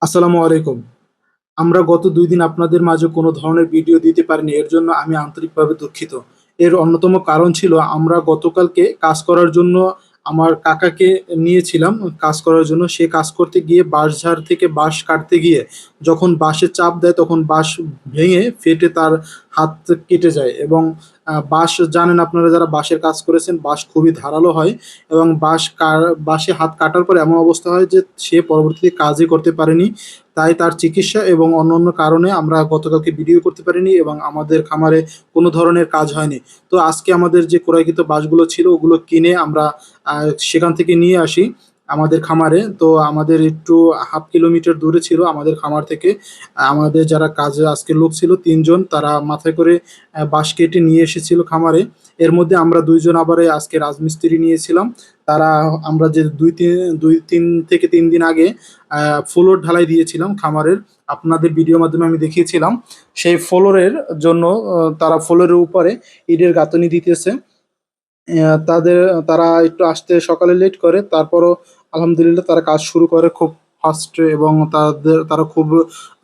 আসসালামু আলাইকুম। আমরা গত ২ দিন আপনাদের মাঝে কোনো ধরনের ভিডিও দিতে পারিনি। এর জন্য আমি আন্তরিকভাবে দুঃখিত। এর অন্যতম কারণ ছিল আমরা গতকালকে কাজ করার জন্য আমার কাকাকে নিয়েছিলাম কাজ করার জন্য। সে কাজ করতে গিয়ে বাঁশঝাড় থেকে বাঁশ কাটতে গিয়ে যখন বাঁশে চাপ দেয় তখন বাঁশ ভেঙে ফেটে তার হাত কেটে যায় এবং বাঁশ জানেন আপনারা যারা বাঁশের কাজ করেছেন বাঁশ খুবই ধারালো হয় এবং বাঁশে হাত কাটার পরে এমন অবস্থা হয় যে সে পরবর্তীতে কাজই করতে পারেনি। তাই তার চিকিৎসা এবং অন্যান্য কারণে আমরা গতকালকে ভিডিও করতে পারিনি এবং আমাদের খামারে কোনো ধরনের কাজ হয়নি। তো আজকে আমাদের যে ক্রয়কৃত বাঁশগুলো ছিল ওগুলো কিনে আমরা সেখান থেকে নিয়ে আসি আমাদের খামারে। তো আমাদের একটু ১/২ কিলোমিটার দূরে ছিল আমাদের খামার থেকে। আমাদের যারা কাজে আজকে লোক ছিল ৩ জন তারা মাথায় করে বাঁশ কেটে নিয়ে এসেছিল খামারে। এর মধ্যে আমরা ২ জন আবার আজকে রাজমিস্ত্রি নিয়েছিলাম। তারা আমরা যে ২-৩ থেকে ৩ দিন আগে ফ্লোর ঢালাই দিয়েছিলাম খামারের। আপনাদের ভিডিওর মাধ্যমে আমি দেখিয়েছিলাম। সেই ফ্লোরের জন্য তারা ফ্লোরের উপরে ইটের গাঁথুনি দিতেছে। তাদের তারা একটু আসতে সকালে লেট করে। তারপরও আলহামদুলিল্লাহ তারা কাজ শুরু করে খুব ফাস্টে এবং তারা খুব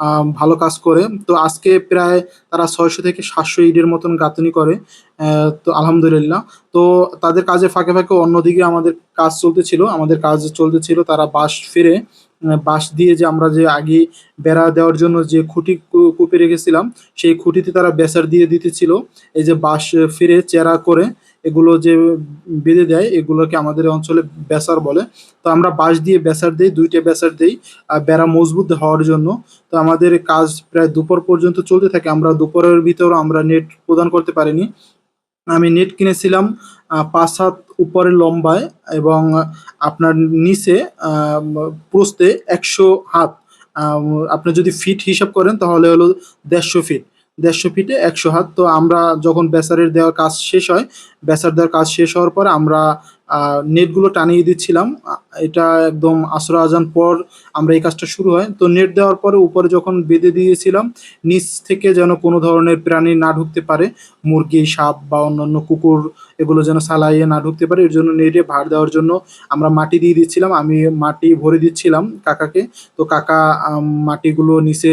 আ ভালো কাজ করে। তো আজকে প্রায় তারা ৬০০ থেকে ৭০০ ইটের মতন গাঁথুনি করে। তো আলহামদুলিল্লাহ। তো তাদের কাজের ফাঁকে, ফাঁকে অন্যদিকে আমাদের কাজ চলতেছিল। আমাদের কাজ চলতেছিল তারা বাঁশ ফিরে বাঁশ দিয়ে যে আমরা যে আগে বেড়া দেওয়ার জন্য যে খুঁটি কুপে রেখেছিলাম, সেই খুঁটিতে তারা বেসার দিয়ে দিতেছিল। এই যে বাঁশ ফিরে চেরা করে এগুলো যে বেঁধে দেয় এগুলোকে আমাদের অঞ্চলে বেসার বলে। তো আমরা বাঁশ দিয়ে বেসার দেই, ২ টা বেসার দেই বেড়া মজবুত হওয়ার জন্য। তো আমাদের কাজ প্রায় দুপুর পর্যন্ত চলতে থাকে। আমরা দুপুরের ভিতরও আমরা নেট প্রদান করতে পারিনি। আমি নেট কিনেছিলাম ৫ হাত উপরে লম্বায় এবং আপনার নিচে আ প্রস্থে ১০০ হাত। আপনি যদি ফিট হিসাব করেন তাহলে হলো ১৫০ ফিট। ১৫০ ফিটে ১০০ হাত। তো আমরা যখন বেসারের দেওয়ার কাজ শেষ হয়, বেসার দেওয়ার কাজ শেষ হওয়ার পরে আমরা আ নেটগুলো টানিয়ে দিচ্ছিলাম। এটা একদম আসর আজান পর আমরা এই কাজটা শুরু হয়। তো নেট দেওয়ার পরে উপরে যখন বেঁধে দিয়েছিলাম, নিচ থেকে যেন কোনো ধরনের প্রাণী না ঢুকতে পারে। মুরগি, সাপ বা অন্যান্য কুকুর এগুলো যেন সালাইয়ে না ঢুকতে পারে এর জন্য নেটে ভার দেওয়ার জন্য আমরা মাটি দিয়ে দিচ্ছিলাম। আমি মাটি ভরে দিচ্ছিলাম কাকাকে। তো কাকা মাটিগুলো নিচে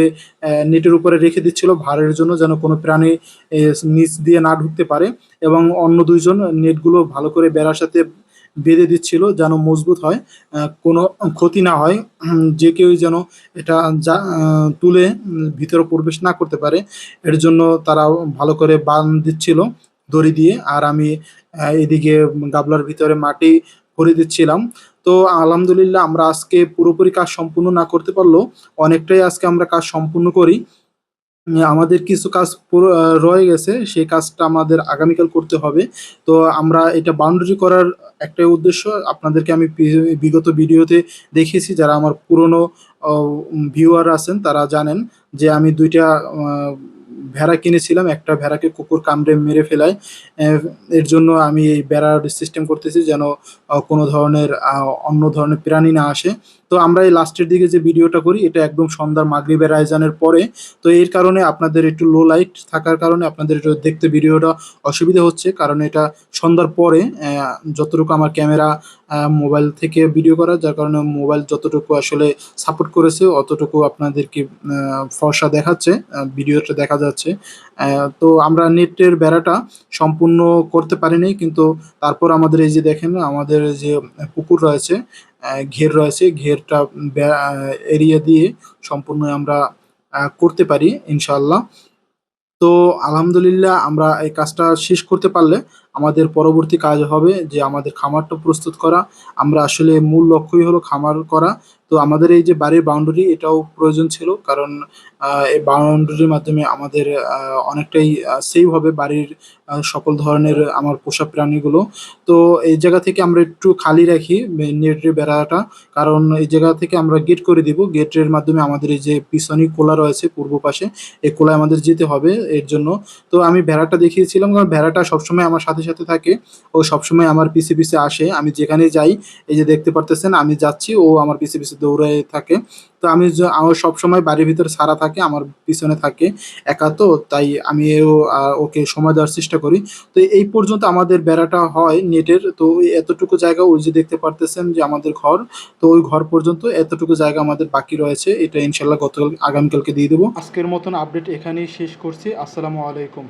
নেটের উপরে রেখে দিচ্ছিল ভারের জন্য যেন কোনো প্রাণী নিচ দিয়ে না ঢুকতে পারে এবং অন্য ২ জন নেটগুলো ভালো করে বেড়ার সাথে বেঁধে দিচ্ছিল যেন মজবুত হয়। কোনো ক্ষতি না হয়। যে কেউই যেন এটা তুলে ভিতরে প্রবেশ না করতে পারে। এর জন্য তারাও ভালো করে বাঁধ দিচ্ছিল দড়ি দিয়ে। আর আমি এদিকে গাবলার ভিতরে মাটি ভরে দিচ্ছিলাম। তো আলহামদুলিল্লাহ আমরা আজকে পুরোপুরি কাজ সম্পূর্ণ না করতে পারলেও অনেকটাই আজকে আমরা কাজ সম্পূর্ণ করি। আমাদের কিছু কাজ পুরো রয়ে গেছে। সেই কাজটা আমাদের আগামীকাল করতে হবে। তো আমরা এটা বাউন্ডারি করার একটাই উদ্দেশ্য আপনাদেরকে আমি বিগত ভিডিওতে দেখিয়েছি যারা আমার পুরনো অ ভিউয়ার আছেন তারা জানেন যে আমি ২ টা আ ভেড়া কিনেছিলাম। একটা ভেড়াকে কুকুর কামড়ে মেরে ফেলায়। অ্যা এর জন্য আমি এই বেড়ার সিস্টেম করতেছি যেন কোনো ধরনের অন্য ধরনের প্রাণী না আসে। তো আমরা এই লাস্টের দিকে যে ভিডিওটা করি এটা একদম সন্ধ্যার মাগরিবের আযানের পরে। তো এর কারণে আপনাদের একটু লো লাইট থাকার কারণে আপনাদের একটু দেখতে ভিডিওটা অসুবিধা হচ্ছে। কারণ এটা সন্ধ্যার পরে যতটুকু আমার ক্যামেরা মোবাইল থেকে ভিডিও করা যার কারণে মোবাইল যতটুকু আসলে সাপোর্ট করেছে অতটুকু আপনাদেরকে ফর্সা দেখাচ্ছে, ভিডিওটা দেখা যাচ্ছে। তো আমরা নেটের বেড়াটা সম্পূর্ণ করতে পারিনি কিন্তু তারপর আমাদের এই যে দেখেন আমাদের যে পুকুর রয়েছে, ঘের রয়েছে, ঘেরটা এরিয়া দিয়ে সম্পূর্ণ আমরা করতে পারি ইনশাআল্লাহ। তো আলহামদুলিল্লাহ আমরা এই কাজটা শেষ করতে পারলে আমাদের পরবর্তী কাজ হবে যে আমাদের খামারটা প্রস্তুত করা। আমরা আসলে মূল লক্ষ্যই হলো খামার করা। তো আমাদের এই যে বাড়ির বাউন্ডারি এটাও প্রয়োজন ছিল। কারণ এই বাউন্ডারির মাধ্যমে আমাদের অনেকটাই সেভ হবে বাড়ির সকল ধরনের আমার পোষা প্রাণীগুলো। তো এই জায়গা থেকে আমরা একটু খালি রাখি নেটের বেড়াটা। কারণ এই জায়গা থেকে আমরা গেট করে দিব। গেটের মাধ্যমে আমাদের এই যে পিছনে কোলা রয়েছে পূর্ব পাশে, এই কোলায় আমাদের যেতে হবে এর জন্য। তো আমি ভেড়াটা দেখিয়েছিলাম কারণ ভেড়াটা সবসময় আমার সাথে, সাথে থাকে। ও সবসময় আমার পিছে, পিছে আসে। আমি যেখানে যাই এই যে দেখতে পারতেছেন আমি যাচ্ছি ও আমার পিছে, পিছে দৌড়ায় থাকে। তো আমার সবসময় বাড়ির ভিতরে সারা থাকে, আমার পিছনে থাকে একা, তো তাই আমিও ওকে সময় দেওয়ার চেষ্টা করি। তো এই পর্যন্ত আমাদের বেড়াটা হয় নেটের, তো ওই এতটুকু জায়গা ওই যে দেখতে পারতেছেন যে আমাদের ঘর, তো ওই ঘর পর্যন্ত এতটুকু জায়গা আমাদের বাকি রয়েছে, এটা ইনশাল্লাহ আগামীকালকে দিয়ে দেবো। আজকের মতন আপডেট এখানেই শেষ করছি। আসসালামু আলাইকুম।